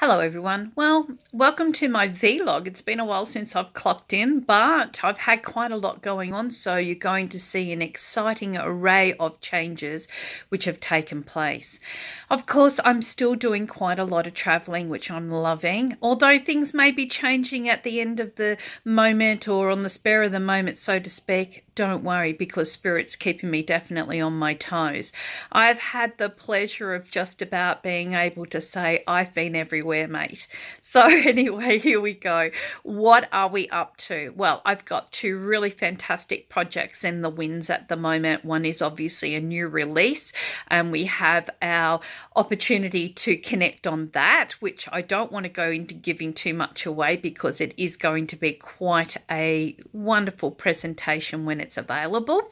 Hello everyone. Well, welcome to my vlog. It's been a while since I've clocked in, but I've had quite a lot going on, so you're going to see an exciting array of changes which have taken place. Of course, I'm still doing quite a lot of traveling, which I'm loving, although things may be changing at the end of the moment or on the spur of the moment, so to speak. Don't worry, because Spirit's keeping me definitely on my toes. I've had the pleasure of just about being able to say I've been everywhere, mate. So anyway, here we go. What are we up to? Well, I've got two really fantastic projects in the winds at the moment. One is obviously a new release, and we have our opportunity to connect on that, which I don't want to go into giving too much away because it is going to be quite a wonderful presentation when it's available.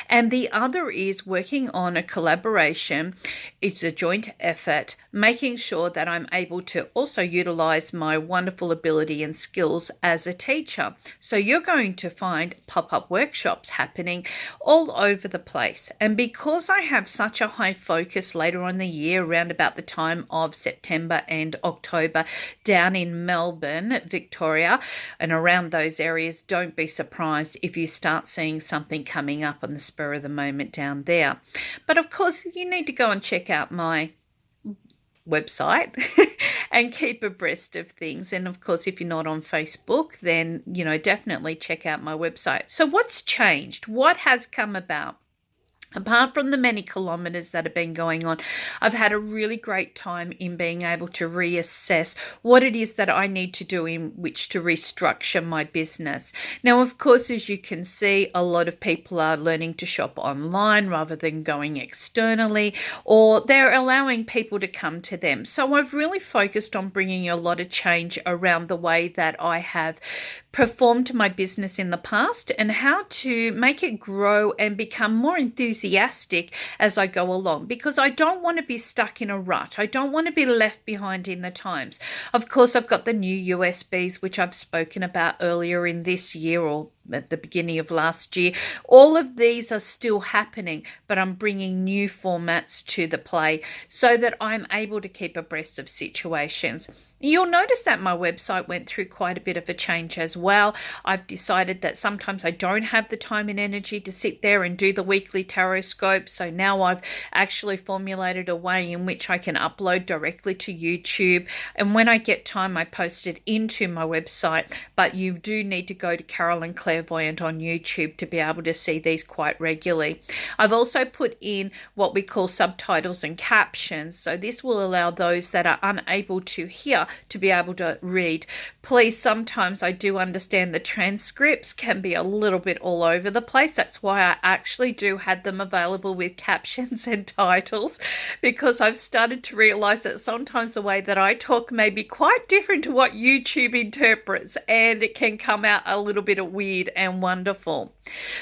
And the other is working on a collaboration. It's a joint effort, making sure that I'm able to also utilize my wonderful ability and skills as a teacher. So you're going to find pop-up workshops happening all over the place. And because I have such a high focus later on in the year, around about the time of September and October, down in Melbourne, Victoria, and around those areas, don't be surprised if you start seeing something coming up on the spur of the moment down there. But of course, you need to go and check out my website and keep abreast of things. And of course, if you're not on Facebook, then definitely check out my website. So what's changed? What has come about? Apart from the many kilometres that have been going on, I've had a really great time in being able to reassess what it is that I need to do in which to restructure my business. Now, of course, as you can see, a lot of people are learning to shop online rather than going externally, or they're allowing people to come to them. So I've really focused on bringing a lot of change around the way that I have performed my business in the past and how to make it grow and become more enthusiastic as I go along, because I don't want to be stuck in a rut. I don't want to be left behind in the times. Of course, I've got the new USBs, which I've spoken about earlier in this year or at the beginning of last year. All of these are still happening, but I'm bringing new formats to the play so that I'm able to keep abreast of situations. You'll notice that my website went through quite a bit of a change as well. I've decided that sometimes I don't have the time and energy to sit there and do the weekly tarot scope. So now I've actually formulated a way in which I can upload directly to YouTube. And when I get time, I post it into my website. But you do need to go to Carolyn Clairvoyant on YouTube to be able to see these quite regularly. I've also put in what we call subtitles and captions. So this will allow those that are unable to hear to be able to read. Please, sometimes I do understand the transcripts can be a little bit all over the place. That's why I actually do have them available with captions and titles, because I've started to realize that sometimes the way that I talk may be quite different to what YouTube interprets, and it can come out a little bit weird and wonderful.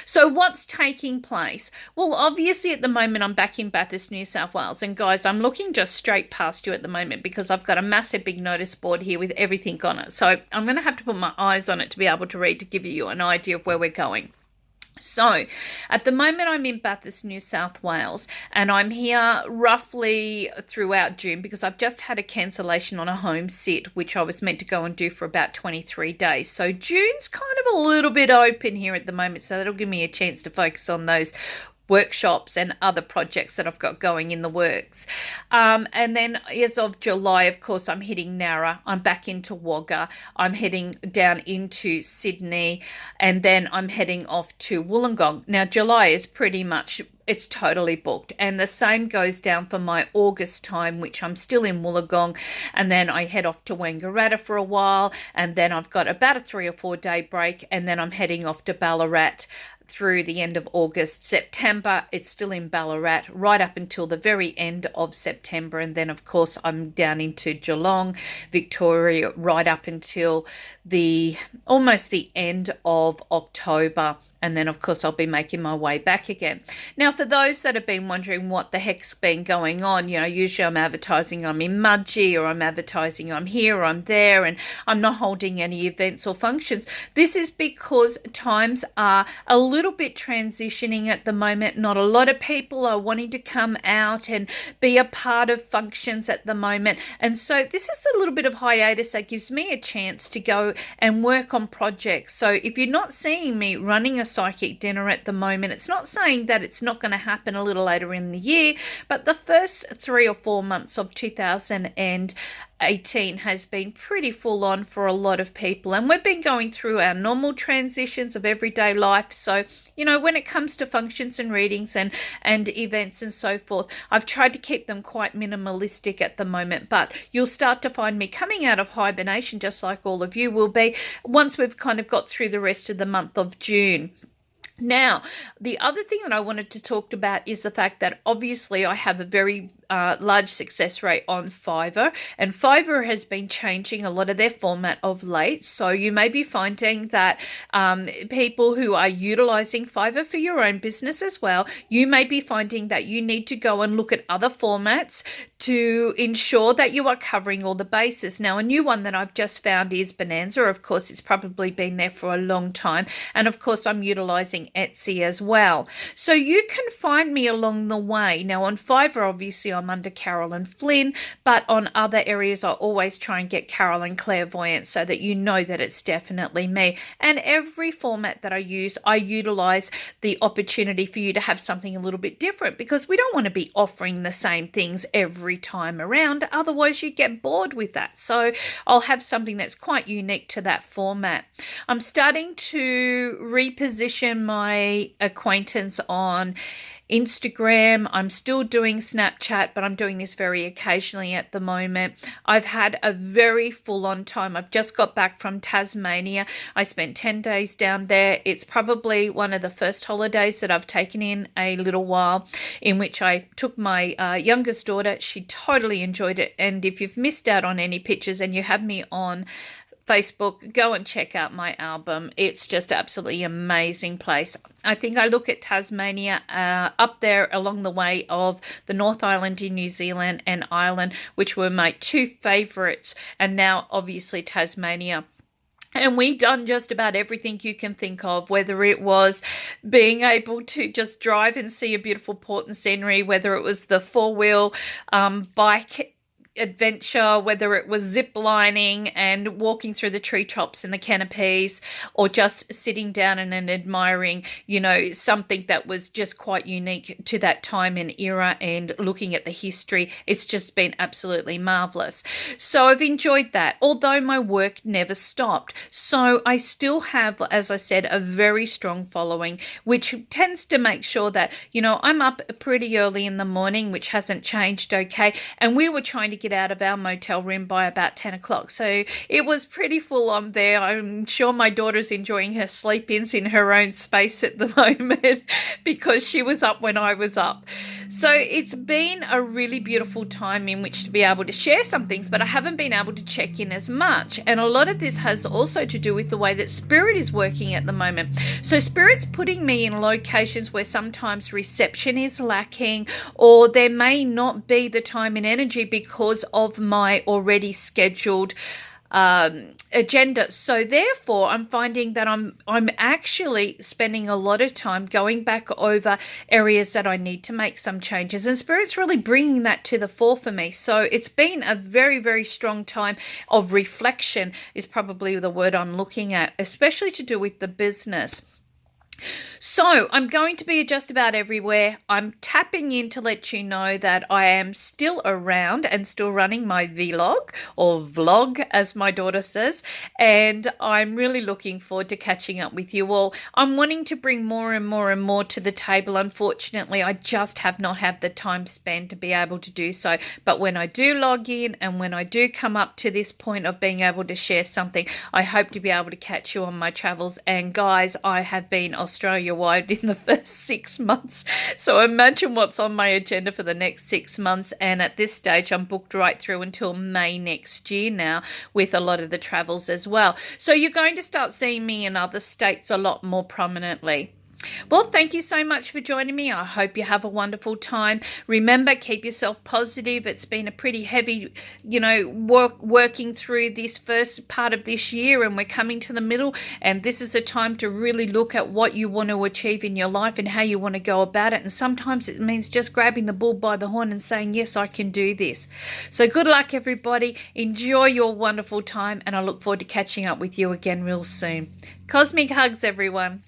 So what's taking place? Well, obviously at the moment I'm back in Bathurst, New South Wales, and guys, I'm looking just straight past you at the moment because I've got a massive big notice board here with everything on it. So I'm going to have to put my eyes on it to be able to read, to give you an idea of where we're going. So at the moment I'm in Bathurst, New South Wales, and I'm here roughly throughout June because I've just had a cancellation on a home sit, which I was meant to go and do for about 23 days. So June's kind of a little bit open here at the moment, so that'll give me a chance to focus on those workshops and other projects that I've got going in the works. And then as of July, of course, I'm hitting Narra. I'm back into Wagga. I'm heading down into Sydney, and then I'm heading off to Wollongong. Now, July is pretty much, it's totally booked. And the same goes down for my August time, which I'm still in Wollongong. And then I head off to Wangaratta for a while. And then I've got about a 3 or 4 day break. And then I'm heading off to Ballarat through the end of August. September, it's still in Ballarat right up until the very end of September. And then, of course, I'm down into Geelong, Victoria, right up until almost the end of October. And then, of course, I'll be making my way back again. Now, for those that have been wondering what the heck's been going on, usually I'm advertising I'm in Mudgee, or I'm advertising I'm here or I'm there, and I'm not holding any events or functions. This is because times are a little little bit transitioning at the moment. Not a lot of people are wanting to come out and be a part of functions at the moment. And so this is a little bit of hiatus that gives me a chance to go and work on projects. So if you're not seeing me running a psychic dinner at the moment, it's not saying that it's not going to happen a little later in the year, but the first 3 or 4 months of 2018 has been pretty full on for a lot of people, and we've been going through our normal transitions of everyday life. So when it comes to functions and readings and events and so forth, I've tried to keep them quite minimalistic at the moment, but you'll start to find me coming out of hibernation, just like all of you will be, once we've kind of got through the rest of the month of June. Now, the other thing that I wanted to talk about is the fact that obviously I have a very large success rate on Fiverr, and Fiverr has been changing a lot of their format of late. So you may be finding that people who are utilizing Fiverr for your own business as well, you may be finding that you need to go and look at other formats to ensure that you are covering all the bases. Now, a new one that I've just found is Bonanza. Of course, it's probably been there for a long time. And of course, I'm utilizing Etsy as well. So you can find me along the way. Now, on Fiverr, obviously, I'm under Carolyn Flynn, but on other areas, I always try and get Carolyn Clairvoyant so that you know that it's definitely me. And every format that I use, I utilize the opportunity for you to have something a little bit different, because we don't want to be offering the same things every time around. Otherwise, you get bored with that. So I'll have something that's quite unique to that format. I'm starting to reposition my acquaintance on Instagram. I'm still doing Snapchat, but I'm doing this very occasionally at the moment. I've had a very full-on time. I've just got back from Tasmania. I spent 10 days down there. It's probably one of the first holidays that I've taken in a little while, in which I took my youngest daughter. She totally enjoyed it. And if you've missed out on any pictures and you have me on Facebook, go and check out my album. It's just absolutely amazing place. I think I look at Tasmania up there along the way of the North Island in New Zealand and Ireland, which were my two favourites, and now obviously Tasmania. And we done just about everything you can think of, whether it was being able to just drive and see a beautiful port and scenery, whether it was the four-wheel bike adventure, whether it was zip lining and walking through the treetops and the canopies, or just sitting down and admiring, something that was just quite unique to that time and era, and looking at the history. It's just been absolutely marvelous. So I've enjoyed that, although my work never stopped. So I still have, as I said, a very strong following, which tends to make sure that, I'm up pretty early in the morning, which hasn't changed, okay? And we were trying to get out of our motel room by about 10 o'clock. So it was pretty full on there. I'm sure my daughter's enjoying her sleep-ins in her own space at the moment because she was up when I was up. So it's been a really beautiful time in which to be able to share some things, but I haven't been able to check in as much. And a lot of this has also to do with the way that Spirit is working at the moment. So Spirit's putting me in locations where sometimes reception is lacking, or there may not be the time and energy because of my already scheduled agenda. So therefore, I'm finding that I'm actually spending a lot of time going back over areas that I need to make some changes, and Spirit's really bringing that to the fore for me. So it's been a very, very strong time of reflection is probably the word I'm looking at, especially to do with the business. So I'm going to be just about everywhere. I'm tapping in to let you know that I am still around and still running my vlog, or vlog as my daughter says, and I'm really looking forward to catching up with you all. I'm wanting to bring more and more and more to the table. Unfortunately, I just have not had the time spent to be able to do so. But when I do log in and when I do come up to this point of being able to share something, I hope to be able to catch you on my travels. And guys, I have been Australia-wide in the first 6 months. So imagine what's on my agenda for the next 6 months. And at this stage, I'm booked right through until May next year now with a lot of the travels as well. So you're going to start seeing me in other states a lot more prominently. Well, thank you so much for joining me. I hope you have a wonderful time. Remember, keep yourself positive. It's been a pretty heavy, working through this first part of this year, and we're coming to the middle. And this is a time to really look at what you want to achieve in your life and how you want to go about it. And sometimes it means just grabbing the bull by the horn and saying, yes, I can do this. So good luck, everybody. Enjoy your wonderful time, and I look forward to catching up with you again real soon. Cosmic hugs, everyone.